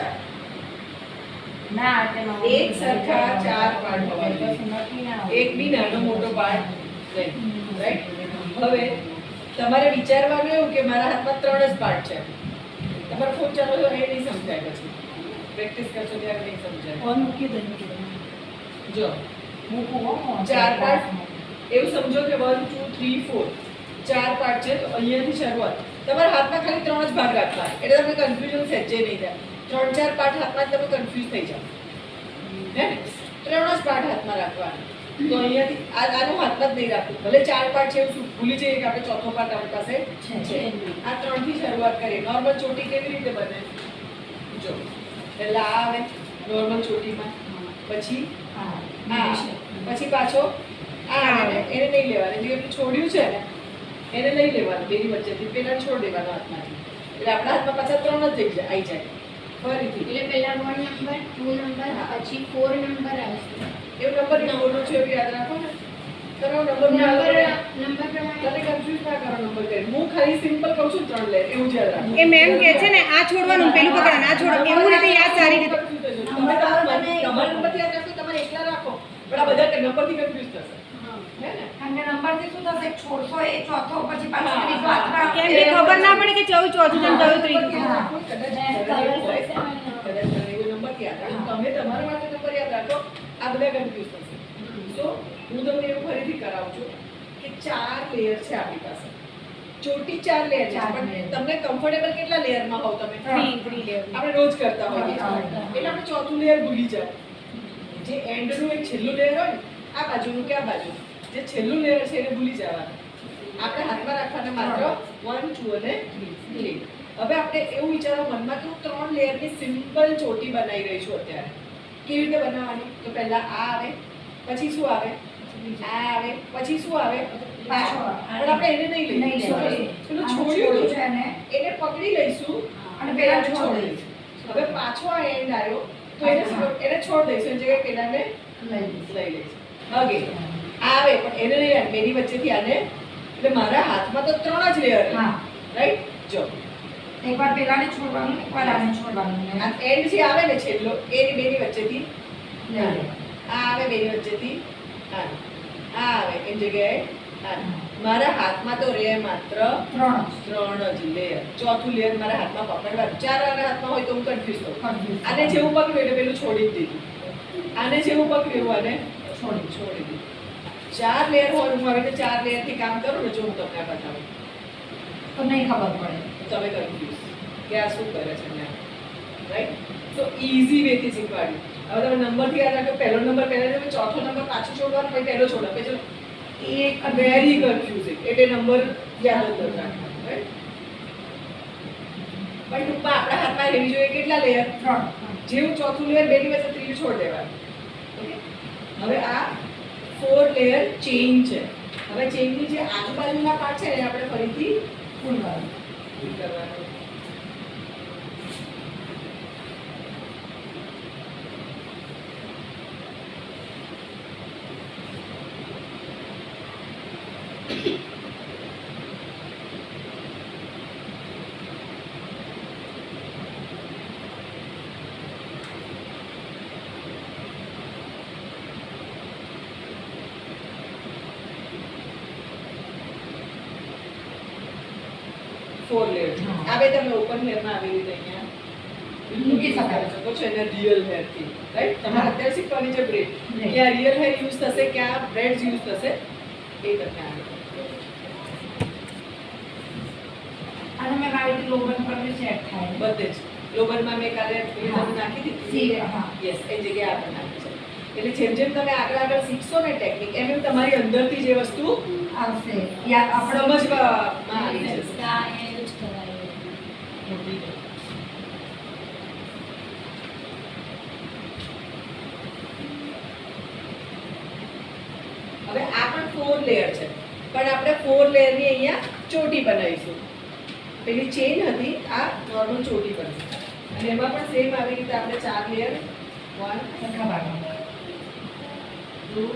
4 ના તેમાં એક સરખા 4 પાર્ટ હોવા જોઈએ. એક બી નાનો મોટો પાર્ટ નહીં, રાઈટ? હવે તમારે વિચારવાનું એવું કે મારા હાથમાં 3 જ પાર્ટ છે. તમારે ફોન ચાલો તો એ નહીં સમજાય, પછી પ્રેક્ટિસ કરશો ત્યારે નહીં સમજાય. ફોન મૂકી દે જો મૂકું 4 પાર્ટ એવું સમજો કે 1 2 3 4 4 પાર્ટ છે. તો અહીંયાથી શરૂઆત. તમારા હાથમાં ખાલી 3 જ ભાગ રાખવા, એટલે તમને કન્ફ્યુઝન સહેજે નહીં થાય. 3-4 પાર્ટ હાથમાં તમે કન્ફ્યુઝ થઈ જાવ, હે? 3 જ પાર્ટ હાથમાં રાખવાના. તો અહીંયાથી આનું હાથમાં જ નહીં રાખવું. ભલે 4 પાર્ટ છે એવું ભૂલી જઈએ કે આપણે ચોથો પાર્ટ આપણી પાસે છે. આ 3 થી શરૂઆત કરીએ. નોર્મલ ચોટી કેવી રીતે બને? જો પહેલા આ આવે નોર્મલ ચોટીમાં, પછી પછી પાછો આ આવે. એને નહીં લેવાનું, જે છોડ્યું છે ને એને નહીં લેવાનું, બેની વચ્ચેથી પેલા છોડ દેવાનો હાથમાંથી. એટલે આપણા હાથમાં પાછા 3 જ થઈ જાય, આવી જાય ફરીથી. એટલે પહેલા 1 નંબર 2 નંબર પછી 4 નંબર આવશે. એવું નંબર બોલો છો એવું યાદ રાખો ને. કરો નંબર નંબર તને કન્ફ્યુઝ ના કરો નંબર કરી. હું ખાલી સિમ્પલ કહું છું 3 લે એવું જ યાદ રાખો. એ મેમ કહે છે ને આ છોડવાનું પેલું પકડવાનું આ છોડવાનું એવું રીતે યાદ સારી રીતે. તમે તમારા નંબર યાદ રાખો, તમારે એકલા રાખો, પણ આ બધા નંબરથી કન્ફ્યુઝ થશે. હે ને? કારણ કે નંબરથી શું થશે? છોડશો એ ચોથો, પછી પાછો ત્રીજો હાથમાં. કેમ કે ખબર ના પડે કે ચોથું ચોથું ને કયું ત્રીજું. તમે તમારા માટે નંબર યાદ રાખો, આ બધા કન્ફ્યુઝ થશે. તો હું તમને એવું ફરીથી કરાવું છું કે 4 લેયર છે આપણી પાસે. ચોટી 4 લેયર છે, પણ તમને કમ્ફર્ટેબલ કેટલા લેયરમાં હોવ તમે? 3 લેયર. આપણે રોજ કરતા હોઈએ એટલે આપણે ચોથું લેયર ભૂલી જાવ. જે એન્ડનું એક છેલ્લું લેયર હોય ને, આ બાજુનું કે આ બાજુ, જે છેલ્લું લેયર છે એને ભૂલી જવાનું. આપણે હાથમાં રાખવાના માત્ર 1 2 અને 3. હવે આપણે એવું વિચારો મનમાં કે હું 3 લેયરની સિમ્પલ ચોટી બનાવી રહી છું અત્યારે. કેવી રીતે બનાવવાની? તો પહેલા આ આવે, પછી શું આવે? આ આવે, પછી શું આવે? પાછો પણ આપણે એને નહીં લઈશું, પેલું છોડ્યું છે ને એને પકડી લઈશું અને પેલા છોડ દઈશું. હવે પાછો આ એન્ડ આવ્યો તો એને છોડ દઈશું, જે પેલાને લઈ લઈશું. હવે આ આવે પણ એને નહીં આવે, બેની વચ્ચેથી આને. એટલે મારા હાથમાં તો 3 જ લેયર, રાઈટ? જો એકવાર પેલાને છોડવાનું, એકવાર આને છોડવાનું. આ એન્ડ જે આવે ને છેલ્લો, એની બેની વચ્ચેથી આ આવે, બેની વચ્ચેથી આ આવે, એની જગ્યાએ આ. મારા હાથમાં તો રે માત્ર 3 જ લેયર. ચોથું લેયર મારા હાથમાં પકડવાનું. 4 વાળા હાથમાં હોય તો હું કન્ફ્યુઝ થઉં. આને જેવું પકડ્યું એટલે પેલું છોડી જ દીધું. આને જેવું પકડ્યું આને છોડી દીધું. 4 લેયર હોય, હું આવી રીતે 4 લેયર થી કામ કરું ને, જો હું તમને બતાવું તો નહીં ખબર પડે, તમે કન્ફ્યુઝ કે આ શું કરે છે ને, રાઈટ? સો ઈઝી વે થી શીખવાડ્યું. હવે તમે નંબરથી યાદ રાખો. પહેલો નંબર પહેલા, ચોથો નંબર પાછો છોડવાનો, પછી પહેલો છોડવાનો, પછી એક વેરી કન્ફ્યુઝિંગ. એટલે નંબર યાદ જ નથી રાખવાનો, રાઈટ? પણ ટૂંકમાં આપણા હાથમાં રહેવી જોઈએ કેટલા લેયર? 3. જેવું ચોથું લેયર, બેની વચ્ચે ત્રીજું છોડ દેવાનું. ઓકે, હવે આ 4 લેયર ચેઇન છે. હવે ચેઇનની જે આજુબાજુના પાર્ટ છે ને આપણે ફરીથી ફૂલ કરવાનું. Four layer. હવે તમે ઓપન લેયરમાં આવી રીતે અહીંયા મૂકી શકો છો એને રિયલ હેર થી, રાઈટ? તમારે અત્યારે શીખવાની છે બ્રેડ, ક્યાં રિયલ હેર યુઝ થશે, ક્યાં બ્રેડ્સ યુઝ થશે, એ તમને આવે. અને મેં મારી રીતે લોબન પર બી સેટ થાય બધે જ લોબનમાં મેં કાલે તમને નાખી દીધી. યસ, એ જગ્યાએ આપણે નાખી છે. એટલે જેમ જેમ તમે આગળ શીખશો ને ટેકનિક, એમ એમ તમારી અંદરથી જે વસ્તુ આવશે, યા આપણે સમજવામાં આવી જશે. હવે આ પણ 4 લેયર છે, પણ આપણે 4 લેયરની અહીંયા ચોટી બનાવીશું. પેલી ચેઇન હતી, આ નોર્મલ ચોટી બનશે. અને એમાં પણ સેમ આવી રીતે આપણે 4 લેયર 1 2